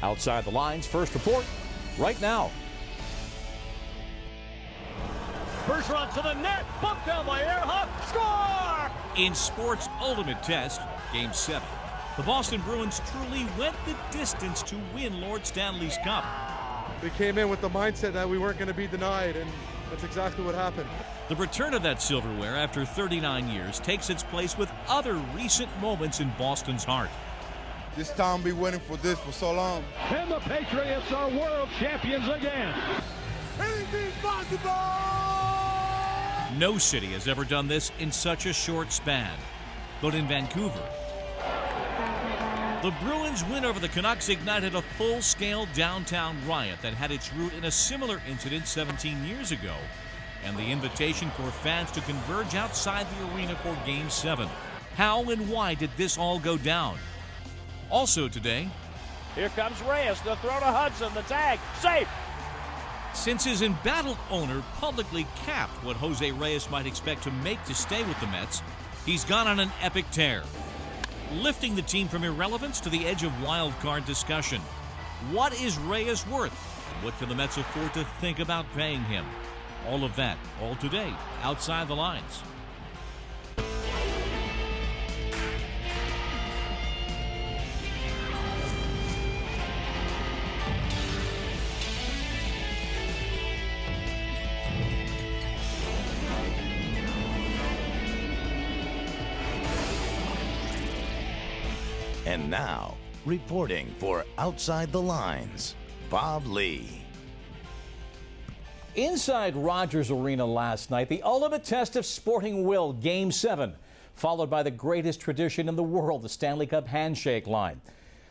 Outside the Lines first report right now. First run to the net, bumped down by Earhart, score! In sports' ultimate test, Game 7, the Boston Bruins truly went the distance to win Lord Stanley's Cup. We came in with the mindset that we weren't going to be denied, and that's exactly what happened. The return of that silverware after 39 years takes its place with other recent moments in Boston's heart. This town be waiting for this for so long. And the Patriots are world champions again. Anything's possible! No city has ever done this in such a short span. But in Vancouver, the Bruins' win over the Canucks ignited a full-scale downtown riot that had its root in a similar incident 17 years ago, and the invitation for fans to converge outside the arena for Game 7. How and why did this all go down? Also today, Here comes Reyes, the throw to Hudson, the tag, safe! since his embattled owner publicly capped what Jose Reyes might expect to make to stay with the Mets, he's gone on an epic tear, lifting the team from irrelevance to the edge of wild card discussion. What is Reyes worth? What can the Mets afford to think about paying him? All of that, all today, Outside the Lines. And now, reporting for Outside the Lines, Bob Ley. Inside Rogers Arena last night, the ultimate test of sporting will, Game 7, followed by the greatest tradition in the world, the Stanley Cup handshake line.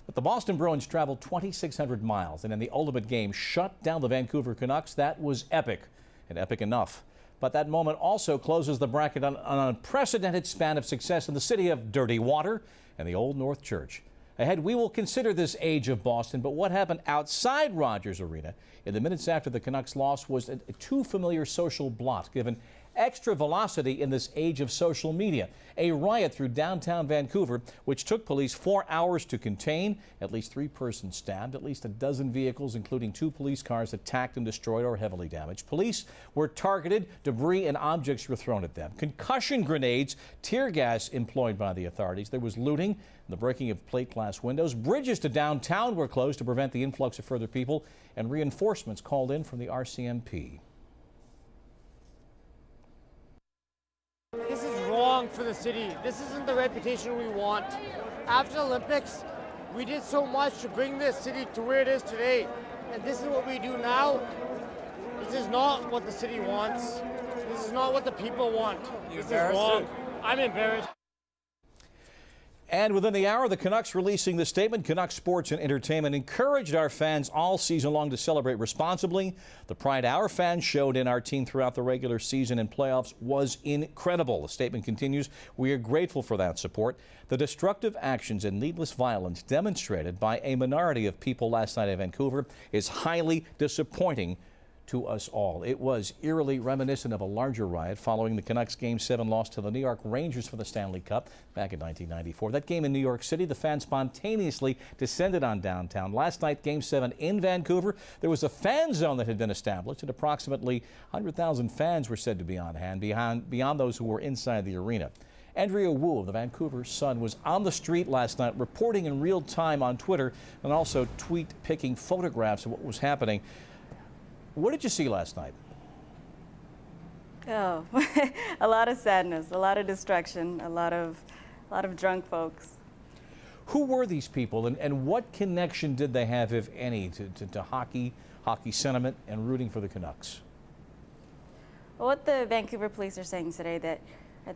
But the Boston Bruins traveled 2,600 miles and in the ultimate game shut down the Vancouver Canucks. That was epic, and epic enough. But that moment also closes the bracket on an unprecedented span of success in the city of dirty water and the Old North Church. Ahead, we will consider this age of Boston, but what happened outside Rogers Arena in the minutes after the Canucks loss was a too familiar social blot, given extra velocity in this age of social media. A riot through downtown Vancouver, which took police 4 hours to contain. At least 3 persons stabbed, at least a dozen vehicles, including 2 police cars, attacked and destroyed or heavily damaged. Police were targeted, debris and objects were thrown at them. Concussion grenades, tear gas employed by the authorities. There was looting and the breaking of plate glass windows. Bridges to downtown were closed to prevent the influx of further people, and reinforcements called in from the RCMP. This is wrong for the city. This isn't the reputation we want. After the Olympics, we did so much to bring this city to where it is today. And this is what we do now. This is not what the city wants. This is not what the people want. This is wrong. I'm embarrassed. And within the hour, the Canucks releasing the statement. Canucks Sports and Entertainment encouraged our fans all season long to celebrate responsibly. The pride our fans showed in our team throughout the regular season and playoffs was incredible. The statement continues, we are grateful for that support. The destructive actions and needless violence demonstrated by a minority of people last night in Vancouver is highly disappointing to us all. It was eerily reminiscent of a larger riot following the Canucks Game 7 loss to the New York Rangers for the Stanley Cup back in 1994. That game in New York City, the fans spontaneously descended on downtown. Last night, Game 7 in Vancouver, there was a fan zone that had been established, and approximately 100,000 fans were said to be on hand beyond those who were inside the arena. Andrea Woo of the Vancouver Sun was on the street last night reporting in real time on Twitter and also picking photographs of what was happening. What did you see last night? Oh, a lot of sadness, a lot of destruction, a lot of drunk folks. Who were these people, and what connection did they have, if any, to hockey sentiment and rooting for the Canucks? Well, what the Vancouver police are saying today that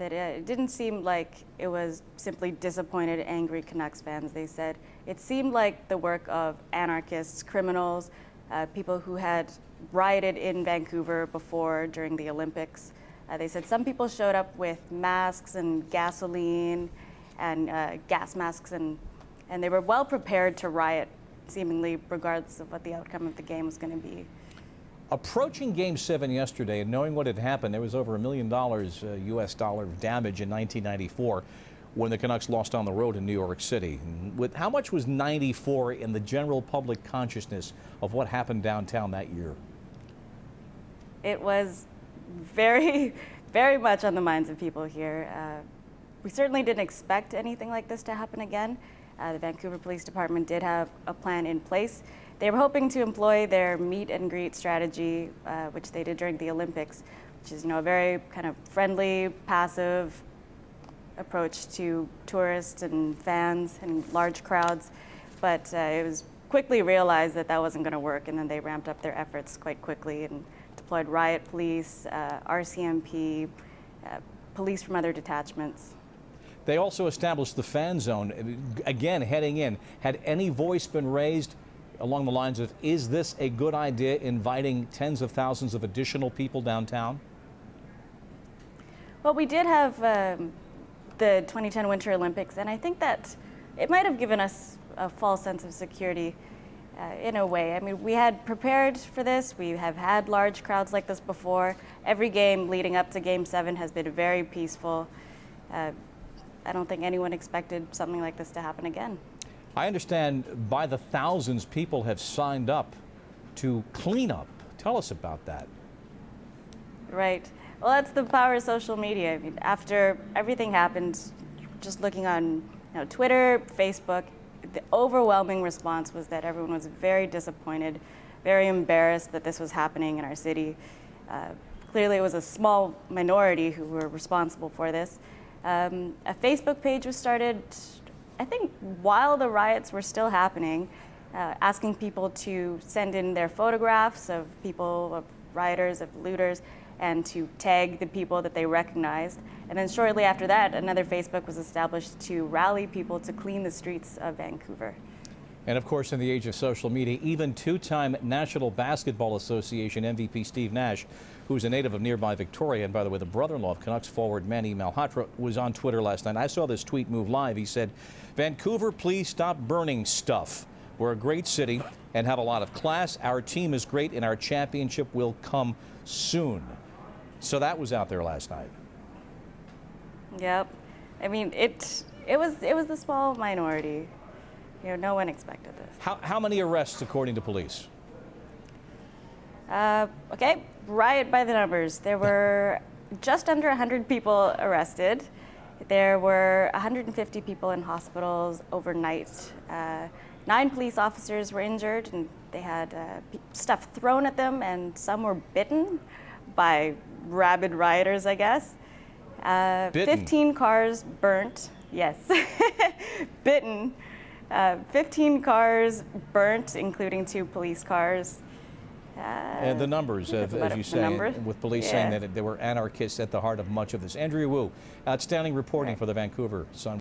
it didn't seem like it was simply disappointed, angry Canucks fans. They said it seemed like the work of anarchists, criminals, people who had rioted in Vancouver before during the Olympics. They said some people showed up with masks and gasoline and gas masks, and they were well prepared to riot, seemingly regardless of what the outcome of the game was going to be. Approaching Game 7 yesterday and knowing what had happened, there was over $1 million US dollar of damage in 1994. when the Canucks lost on the road in New York City. With how much was 94 in the general public consciousness of what happened downtown that year? It was very, very much on the minds of people here. We certainly didn't expect anything like this to happen again. The Vancouver Police Department did have a plan in place. They were hoping to employ their meet and greet strategy, which they did during the Olympics, which is, a very kind of friendly, passive approach to tourists and fans and large crowds. But it was quickly realized that that wasn't going to work, and then they ramped up their efforts quite quickly and deployed riot police, RCMP, police from other detachments. They also established the fan zone. Again, heading in, had any voice been raised along the lines of, is this a good idea, inviting tens of thousands of additional people downtown? Well, we did have the 2010 Winter Olympics, and I think that it might have given us a false sense of security in a way. I mean, we had prepared for this. We have had large crowds like this before. Every game leading up to Game 7 has been very peaceful. I don't think anyone expected something like this to happen again. I understand by the thousands people have signed up to clean up. Tell us about that. Right. Well, that's the power of social media. I mean, after everything happened, just looking on Twitter, Facebook, the overwhelming response was that everyone was very disappointed, very embarrassed that this was happening in our city. Clearly, it was a small minority who were responsible for this. A Facebook page was started, I think, while the riots were still happening, asking people to send in their photographs of people, of rioters, of looters, and to tag the people that they recognized. And then shortly after that, another Facebook was established to rally people to clean the streets of Vancouver. And of course, in the age of social media, even two-time National Basketball Association MVP Steve Nash, who's a native of nearby Victoria, and by the way, the brother-in-law of Canucks forward Manny Malhotra, was on Twitter last night. I saw this tweet move live. He said, "Vancouver, please stop burning stuff. We're a great city and have a lot of class. Our team is great and our championship will come soon." So that was out there last night. Yep. I mean, it was the small minority. No one expected this. How many arrests according to police? Okay, riot by the numbers. There were just under 100 people arrested. There were 150 people in hospitals overnight. 9 police officers were injured, and they had stuff thrown at them, and some were bitten by rabid rioters, I guess. 15 cars burnt. Yes, bitten. 15 cars burnt, including 2 police cars. And the numbers, as you say, with police saying that there were anarchists at the heart of much of this. Andrea Woo, outstanding reporting for the Vancouver Sun.